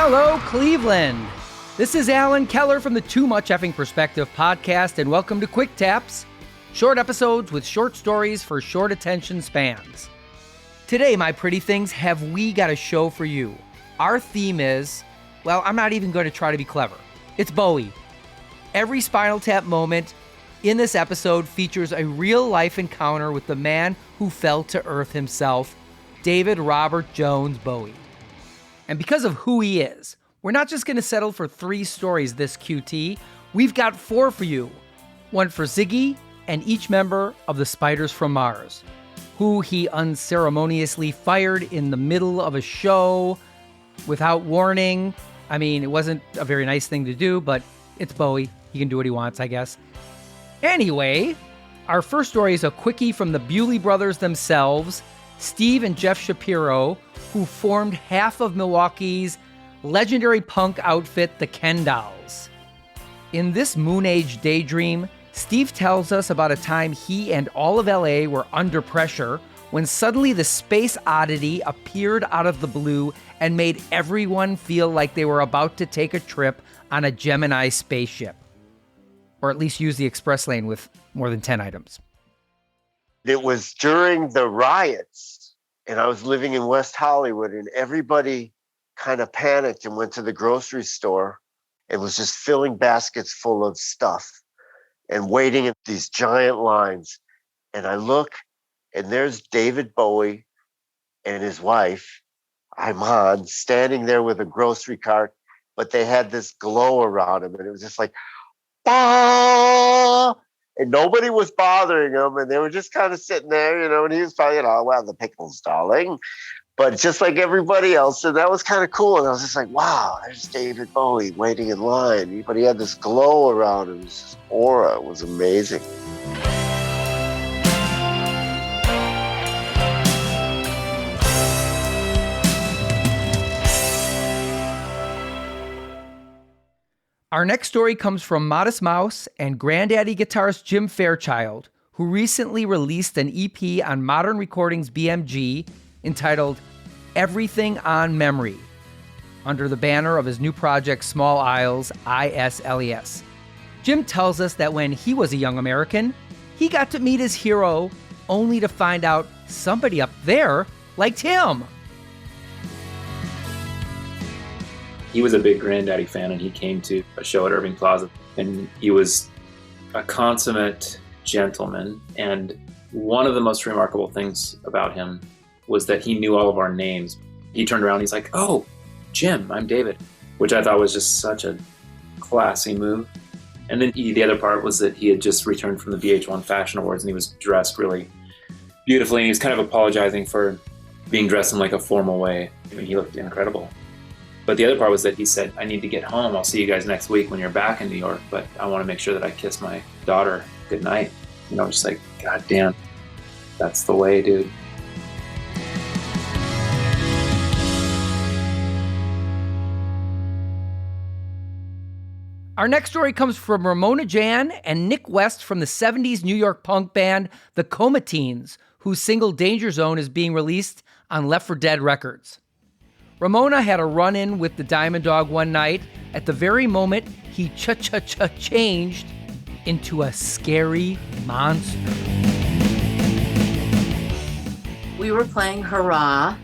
Hello, Cleveland. This is Alan Keller from the Too Much Effing Perspective podcast, and welcome to Quick Taps, short episodes with short stories for short attention spans. Today, my pretty things, have we got a show for you. Our theme is, well, I'm not even going to try to be clever. It's Bowie. Every Spinal Tap moment in this episode features a real-life encounter with the man who fell to earth himself, David Robert Jones Bowie. And because of who he is, we're not just going to settle for 3 stories this QT. We've got 4 for you. One for Ziggy and each member of the Spiders from Mars, who he unceremoniously fired in the middle of a show without warning. I mean, it wasn't a very nice thing to do, but it's Bowie. He can do what he wants, I guess. Anyway, our first story is a quickie from the Bewley brothers themselves, Steve and Jeff Shapiro, who formed half of Milwaukee's legendary punk outfit, the Ken Dolls. In this Moon Age daydream, Steve tells us about a time he and all of LA were under pressure when suddenly the space oddity appeared out of the blue and made everyone feel like they were about to take a trip on a Gemini spaceship. Or at least use the express lane with more than 10 items. It was during the riots, and I was living in West Hollywood, and everybody kind of panicked and went to the grocery store and was just filling baskets full of stuff and waiting in these giant lines. And I look, and there's David Bowie and his wife, Iman, standing there with a grocery cart, but they had this glow around him, and it was just like, bah! And nobody was bothering him, and they were just kind of sitting there, and he was probably, well, the pickles, darling. But just like everybody else, and that was kind of cool. And I was just like, wow, there's David Bowie waiting in line. But he had this glow around him, this aura. It was amazing. Our next story comes from Modest Mouse and Granddaddy guitarist Jim Fairchild, who recently released an EP on Modern Recordings BMG entitled Everything on Memory, under the banner of his new project Small Isles, ISLES. Jim tells us that when he was a young American, he got to meet his hero only to find out somebody up there liked him. He was a big Granddaddy fan, and he came to a show at Irving Plaza, and he was a consummate gentleman. And one of the most remarkable things about him was that he knew all of our names. He turned around, he's like, "Oh, Jim, I'm David," which I thought was just such a classy move. And then the other part was that he had just returned from the VH1 Fashion Awards, and he was dressed really beautifully, and he was kind of apologizing for being dressed in like a formal way. I mean, he looked incredible. But the other part was that he said, "I need to get home. I'll see you guys next week when you're back in New York, but I want to make sure that I kiss my daughter goodnight." Just like, God damn, that's the way, dude. Our next story comes from Ramona Jan and Nick West from the 70s New York punk band The Comatines, whose single Danger Zone is being released on Left for Dead Records. Ramona had a run-in with the Diamond Dog one night at the very moment he changed into a scary monster. We were playing Hurrah.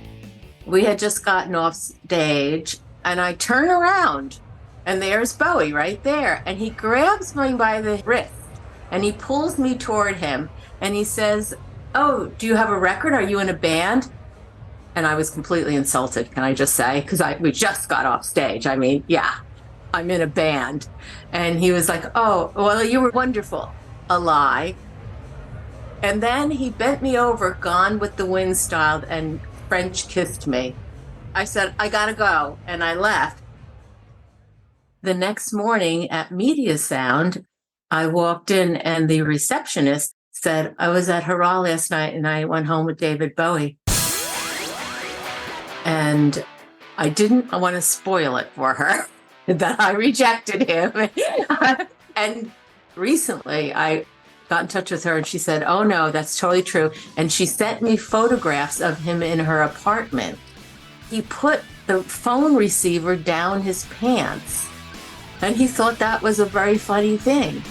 We had just gotten off stage, and I turn around, and there's Bowie right there, and he grabs me by the wrist, and he pulls me toward him, and he says, "Oh, do you have a record? Are you in a band?" And I was completely insulted, can I just say, because we just got off stage. I mean, yeah, I'm in a band. And he was like, "Oh, well, you were wonderful." A lie. And then he bent me over, Gone with the Wind style, and French kissed me. I said, "I gotta go," and I left. The next morning at Media Sound, I walked in, and the receptionist said, "I was at Hurrah last night, and I went home with David Bowie." And I didn't want to spoil it for her that I rejected him. And recently I got in touch with her, and she said, "Oh no, that's totally true." And she sent me photographs of him in her apartment. He put the phone receiver down his pants. And he thought that was a very funny thing.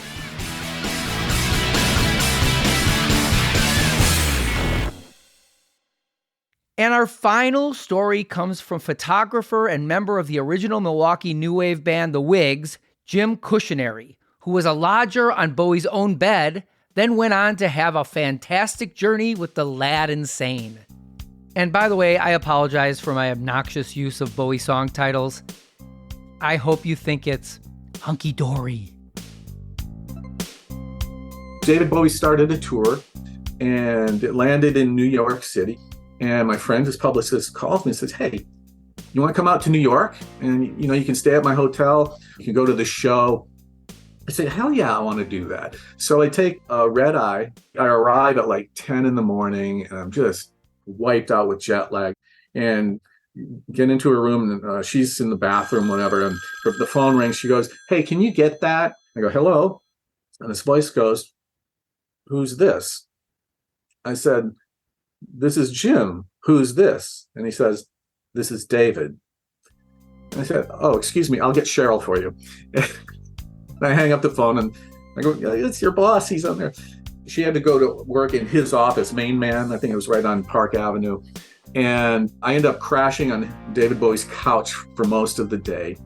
And our final story comes from photographer and member of the original Milwaukee new wave band, The Wigs, Jim Cushionary, who was a lodger on Bowie's own bed, then went on to have a fantastic journey with the Lad Insane. And by the way, I apologize for my obnoxious use of Bowie song titles. I hope you think it's hunky dory. David Bowie started a tour, and it landed in New York City. And my friend, his publicist, calls me and says, "Hey, you want to come out to New York? And, you can stay at my hotel. You can go to the show." I said, "Hell yeah, I want to do that." So I take a red eye. I arrive at like 10 in the morning, and I'm just wiped out with jet lag. And get into her room, and she's in the bathroom, whatever. And the phone rings. She goes, "Hey, can you get that?" I go, "Hello." And this voice goes, "Who's this?" I said, "This is Jim. Who's this?" And he says, "This is David." And I said, "Oh, excuse me, I'll get Cheryl for you." And I hang up the phone and I go, "It's your boss. He's on there." She had to go to work in his office, Main Man. I think it was right on Park Avenue. And I ended up crashing on David Bowie's couch for most of the day.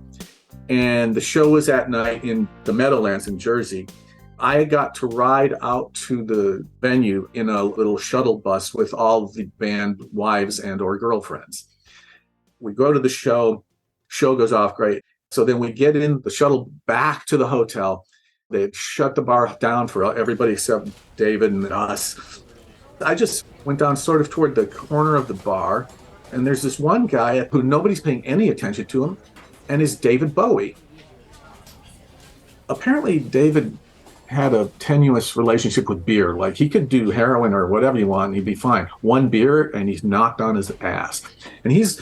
And the show was at night in the Meadowlands in Jersey. I got to ride out to the venue in a little shuttle bus with all the band wives and or girlfriends. We go to the show goes off great. So then we get in the shuttle back to the hotel. They shut the bar down for everybody except David and us. I just went down sort of toward the corner of the bar, and there's this one guy who nobody's paying any attention to him, and is David Bowie. Apparently, David had a tenuous relationship with beer. Like, he could do heroin or whatever you want and he'd be fine. One beer and he's knocked on his ass. And he's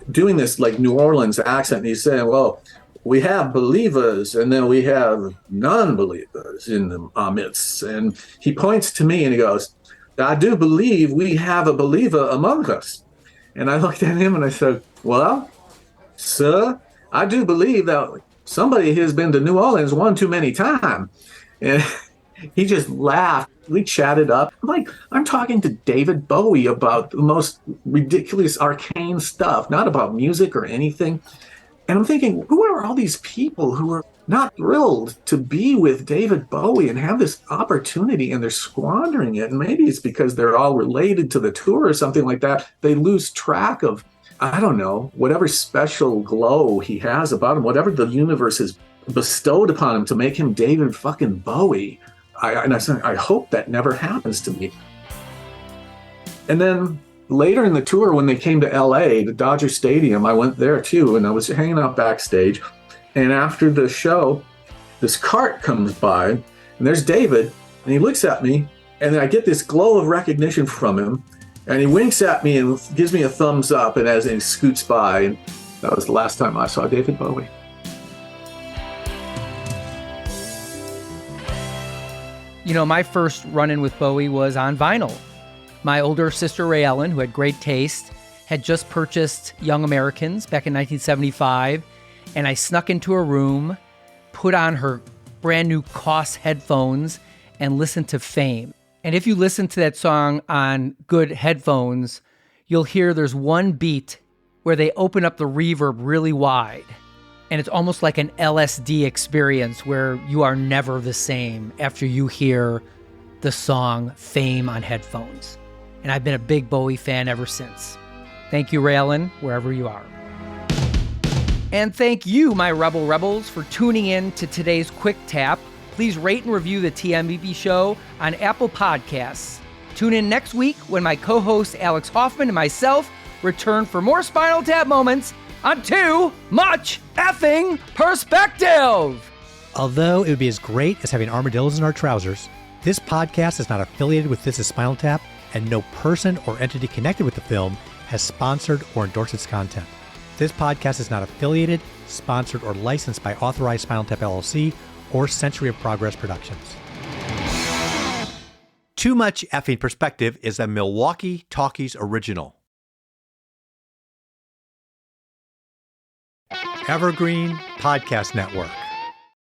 doing this like New Orleans accent, and he's saying, "Well, we have believers and then we have non-believers in the midst." And he points to me and he goes, "I do believe we have a believer among us." And I looked at him and I said, "Well, sir, I do believe that somebody has been to New Orleans one too many times." And he just laughed. We chatted up. I'm talking to David Bowie about the most ridiculous, arcane stuff, not about music or anything. And I'm thinking, who are all these people who are not thrilled to be with David Bowie and have this opportunity, and they're squandering it? And maybe it's because they're all related to the tour or something like that. They lose track of, I don't know, whatever special glow he has about him, whatever the universe has bestowed upon him to make him David fucking Bowie. I said, I hope that never happens to me. And then later in the tour, when they came to LA, the Dodger Stadium, I went there too, and I was hanging out backstage. And after the show, this cart comes by, and there's David, and he looks at me, and I get this glow of recognition from him, and he winks at me and gives me a thumbs up, and as he scoots by, and that was the last time I saw David Bowie. My first run-in with Bowie was on vinyl. My older sister, Ray Ellen, who had great taste, had just purchased Young Americans back in 1975, and I snuck into her room, put on her brand new Koss headphones, and listened to Fame. And if you listen to that song on good headphones, you'll hear there's one beat where they open up the reverb really wide. And it's almost like an LSD experience where you are never the same after you hear the song Fame on headphones. And I've been a big Bowie fan ever since. Thank you, Raylan, wherever you are. And thank you, my Rebel Rebels, for tuning in to today's Quick Tap. Please rate and review the TMBP show on Apple Podcasts. Tune in next week when my co-host Alex Hoffman and myself return for more Spinal Tap moments on Too Much Effing Perspective. Although it would be as great as having armadillos in our trousers, this podcast is not affiliated with This Is Spinal Tap, and no person or entity connected with the film has sponsored or endorsed its content. This podcast is not affiliated, sponsored, or licensed by Authorized Spinal Tap LLC or Century of Progress Productions. Too Much Effing Perspective is a Milwaukee Talkies original. Evergreen Podcast Network.